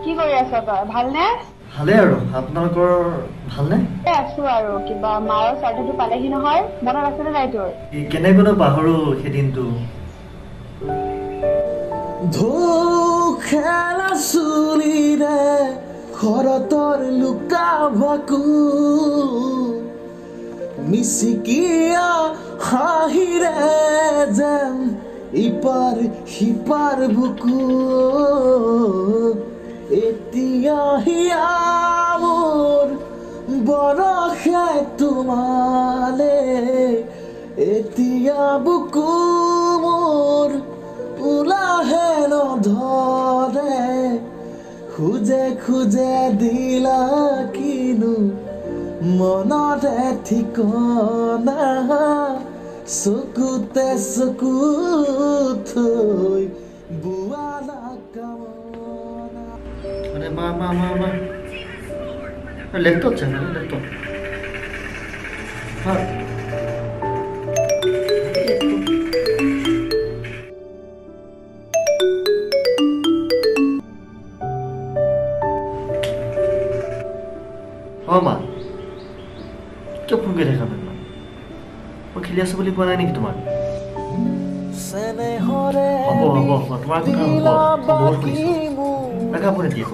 কি কৰি আছ তই ভালনে ভালে আৰু আপোনালোকৰ ভালনে আছো আৰু কিবা মাৰৰ চাৰ্টিফিকেট পালেহি নহয় মনত আছে নে নাই তোৰ কেনেকৈ পাহৰো সেদিনটো ধোখেলা চুলিৰে ঘৰতৰ লুকা ভাকু মিচিকিয়া হাঁহিৰে যেন ইপাৰ সিপাৰ বুকু এতিয়া হিয়া মোৰ বৰষে তোমালে এতিয়া বুকু মোৰ উলাহে নধৰে খুজে খুজে দিলা কিনো মনতে ঠিকনা চকুতে চকু থৈ বুৱালা কামনা আৰে মা লেপটপ চাই লেপটপ হ্যাঁ মা কিয় ফোন কৰি দেখা নাই মই খেলি আছো বুলি কোৱা নাই নেকি তোমাক হ'ব তোমাৰ কথা হ'ব বহুত শুনিছো ৰাখা ফোন এতিয়া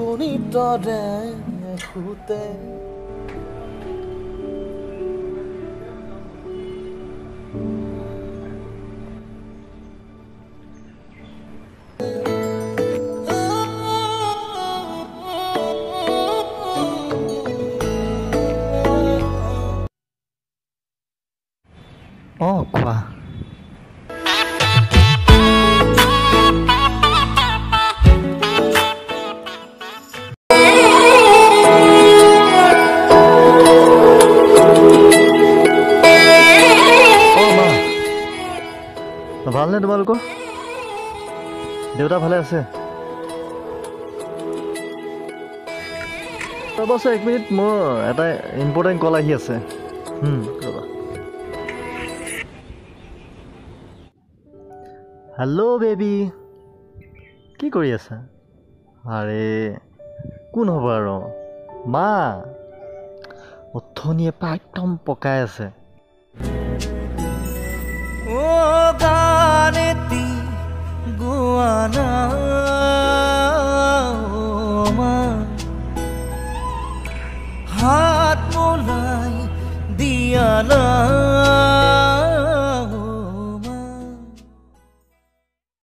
কোৱা ভালনে তোমালোকৰ দেউতা ভালে আছে ৰ'বাচোন 1 মিনিট মোৰ এটা ইম্পৰ্টেণ্ট কল আহি আছে ৰ'বা হেল্ল' বেবি কি কৰি আছা আৰে কোন হ'ব আৰু মা অথনিয়ে পৰা একদম পকাই আছে গানেতি গুৱানা হাত মোলাই দিয়া না